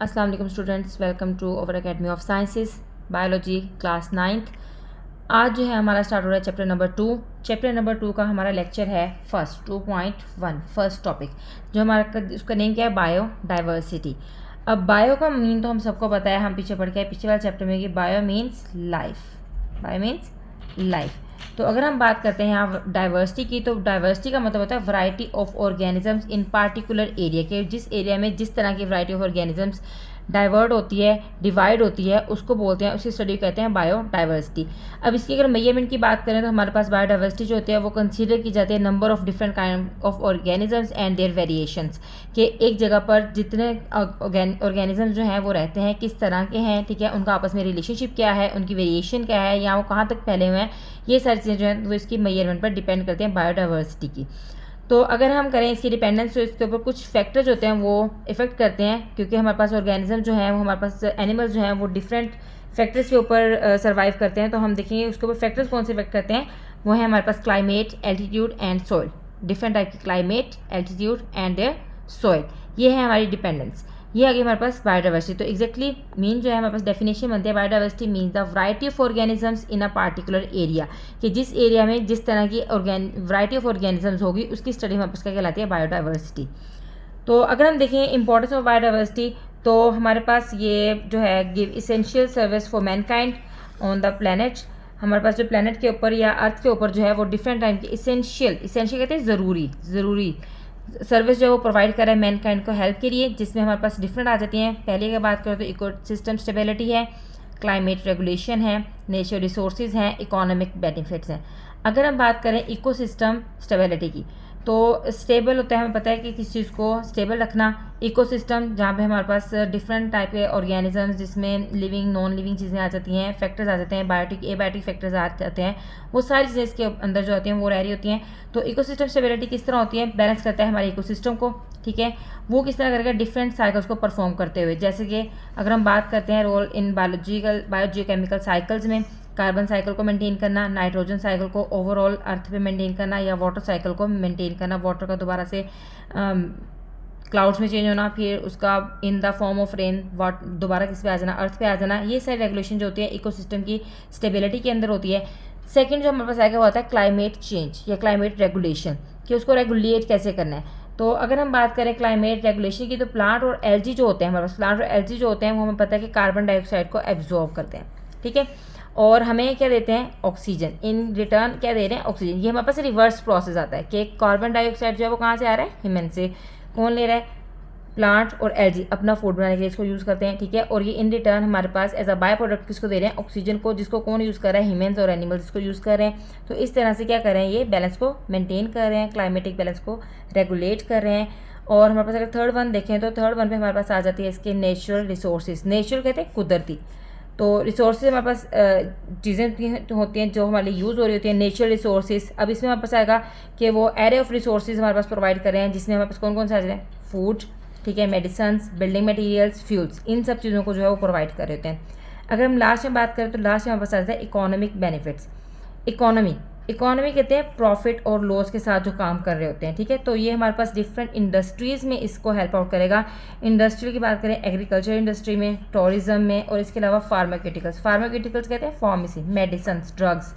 अस्सलाम वालेकुम students, welcome to our academy of sciences biology class 9th। आज जो है हमारा स्टार्ट हो रहा है चैप्टर नंबर 2। चैप्टर नंबर 2 का हमारा लेक्चर है फर्स्ट 2.1 फर्स्ट टॉपिक, जो हमारा उसका नेम क्या है, बायोडाइवर्सिटी। अब बायो का मीन तो हम सबको पता है, हम पीछे पढ़ के पिछले वाले चैप्टर में कि bio means life, bio means life. तो अगर हम बात करते हैं यहाँ डाइवर्सिटी की, तो डाइवर्सिटी का मतलब होता है variety of organisms in particular area के, जिस एरिया में जिस तरह की वैरायटी ऑफ ऑर्गेनिजम्स डाइवर्ट होती है, डिवाइड होती है, उसको बोलते हैं, उसकी स्टडी कहते हैं बायोडाइवर्सिटी। अब इसकी अगर मेजरमेंट की बात करें तो हमारे पास बायोडाइवर्सिटी जो होती है वो कंसीडर की जाती है number of different kind of organisms and their variations, कि एक जगह पर जितने ऑर्गेनिजम्स जो हैं वो रहते हैं, किस तरह के हैं, ठीक है, उनका आपस में रिलेशनशिप क्या है, उनकी वेरिएशन क्या है, या वो कहाँ तक फैले हुए हैं, ये सारी चीज़ें जो हैं वो इसकी मेजरमेंट पर डिपेंड करते हैं बायोडाइवर्सिटी की। तो अगर हम करें इसकी डिपेंडेंस, तो इसके ऊपर कुछ फैक्टर जो होते हैं वो इफेक्ट करते हैं, क्योंकि हमारे पास ऑर्गेनिज्म जो है वो, हमारे पास एनिमल्स जो हैं वो डिफरेंट फैक्टर्स के ऊपर सर्वाइव करते हैं। तो हम देखेंगे उसके ऊपर फैक्टर्स कौन से इफेक्ट करते हैं। वो है हमारे पास climate, altitude and soil, different type की climate, altitude and their soil, ये है हमारी डिपेंडेंस। ये आगे हमारे पास बायोडाइवर्सिटी। तो एक्जैक्टली मीन जो है हमारे पास डेफिनेशन बनती है, biodiversity means the variety of organisms in a particular area, कि जिस एरिया में जिस तरह की वैरायटी ऑफ ऑर्गेनिजम्स होगी उसकी स्टडी हमारे पास क्या कहलाती है, बायोडाइवर्सिटी। तो अगर हम देखें इंपॉर्टेंस ऑफ बायोडाइवर्सिटी, तो हमारे पास ये जो है give essential service for Mankind on the planet. हमारे पास जो प्लैनेट के ऊपर या अर्थ के ऊपर जो है वो डिफरेंट टाइप की इसेंशियल कहते हैं ज़रूरी सर्विस जो वो प्रोवाइड कर रहा है मैनकाइंड को हेल्प के लिए, जिसमें हमारे पास डिफरेंट आ जाती हैं। पहले की बात करें तो इकोसिस्टम स्टेबिलिटी है, क्लाइमेट रेगुलेशन है, नेचुरल रिसोर्सेज हैं, इकोनॉमिक बेनिफिट्स हैं। अगर हम बात करें इकोसिस्टम स्टेबिलिटी की, तो स्टेबल होता है, हमें पता है कि किस चीज़ को स्टेबल रखना। इकोसिस्टम जहाँ पे हमारे पास डिफरेंट टाइप के ऑर्गेनिजम्स, जिसमें लिविंग नॉन लिविंग चीज़ें आ जाती हैं, फैक्टर्स आ जाते हैं, बायोटिक एबायोटिक फैक्टर्स आ जाते हैं, वो सारी चीज़ें इसके अंदर जो आती हैं वो रह रही होती हैं। तो इकोसिस्टम स्टेबिलिटी किस तरह होती है, बैलेंस करता है हमारे इकोसिस्टम को, ठीक है। वो किस तरह करके डिफरेंट साइकिल्स को परफॉर्म करते हुए, जैसे कि अगर हम बात करते हैं रोल इन बायोजियोकेमिकल साइकिल्स में, कार्बन साइकिल को मेंटेन करना, नाइट्रोजन साइकिल को ओवरऑल अर्थ पे मेंटेन करना, या वाटर साइकिल को मेंटेन करना, वाटर का दोबारा से क्लाउड्स में चेंज होना, फिर उसका in the form of rain दोबारा किस पे आ जाना, अर्थ पे आ जाना। ये सारी रेगुलेशन जो होती है इकोसिस्टम की स्टेबिलिटी के अंदर होती है। सेकेंड जो हमारे पास आएगा वो आता है क्लाइमेट चेंज या क्लाइमेट रेगुलेशन, कि उसको रेगुलेट कैसे करना है। तो अगर हम बात करें क्लाइमेट रेगुलेशन की, तो प्लांट और एल्गी जो होते हैं हमारे पास, प्लांट और एल्गी जो होते हैं वो हमें पता है कि कार्बन डाइऑक्साइड को एब्जॉर्ब करते हैं, ठीक है, और हमें क्या देते हैं, ऑक्सीजन। इन रिटर्न क्या दे रहे हैं, ऑक्सीजन। ये हमारे पास रिवर्स प्रोसेस आता है कि कार्बन डाइऑक्साइड जो है वो कहाँ से आ रहा है, ह्यूमन से। कौन ले रहा है, प्लांट और एल्गी अपना फूड बनाने के लिए इसको यूज़ करते हैं, ठीक है, और ये इन रिटर्न हमारे पास एज अ बाय प्रोडक्ट किसको दे रहे हैं, ऑक्सीजन को, जिसको कौन यूज़ कर रहा है, ह्यूमन्स और एनिमल्स इसको यूज़ कर रहे हैं। तो इस तरह से क्या कर रहे हैं, ये बैलेंस को मेंटेन कर रहे हैं, क्लाइमेटिक बैलेंस को रेगुलेट कर रहे हैं। और हमारे पास अगर थर्ड वन देखें, तो थर्ड वन पे हमारे पास आ जाती है इसके नेचुरल रिसोर्सेज। नेचुरल कहते हैं कुदरती, तो रिसोर्सेज हमारे पास चीज़ें होती हैं जो हमारे लिए यूज़ हो रही होती हैं, नेचुरल रिसोर्सेज। अब इसमें हमारे पास आएगा कि वो एरे ऑफ रिसोर्सेज हमारे पास प्रोवाइड कर रहे हैं, जिसमें हमारे पास कौन कौन से आ जाते हैं, फूड, ठीक है, मेडिसन्स, बिल्डिंग मटेरियल्स, फ्यूल्स, इन सब चीज़ों को जो है वो प्रोवाइड कर रहे होते हैं। अगर हम लास्ट में बात करें तो लास्ट में हमारे पास आ जाता है इकोनॉमिक बेनिफिट्स। इकोनॉमी कहते हैं प्रॉफिट और लॉस के साथ जो काम कर रहे होते हैं, ठीक है। तो ये हमारे पास डिफरेंट इंडस्ट्रीज़ में इसको हेल्प आउट करेगा। इंडस्ट्री की बात करें, एग्रीकल्चर इंडस्ट्री में, टूरिज्म में, और इसके अलावा फार्मास्यूटिकल्स कहते हैं फार्मेसी, मेडिसिन, ड्रग्स,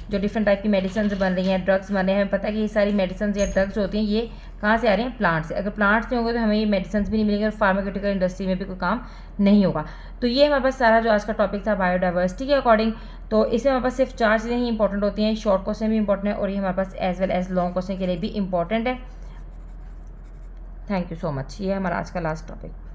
जो डिफरेंट टाइप की मेडिसिन बन रही हैं, ड्रग्स बन रहे हैं। हमें पता है कि ये सारी मेडिसिन या ड्रग्स होती हैं ये कहाँ से आ रही हैं, प्लांट से। अगर प्लांट्स नहीं होंगे तो हमें ये मेडिसिन भी नहीं मिलेंगे, और फार्मास्यूटिकल इंडस्ट्री में भी कोई काम नहीं होगा। तो ये हमारे पास सारा जो आज का टॉपिक था बायोडाइवर्सिटी के अकॉर्डिंग। तो इसमें हमारे पास सिर्फ 4 चीज़ें ही इंपॉर्टेंट होती हैं, शॉर्ट क्वेश्चन भी इंपॉर्टेंट है, और ये हमारे पास as well as long question के लिए भी इंपॉर्टेंट है। Thank you so much. ये है हमारा आज का लास्ट टॉपिक।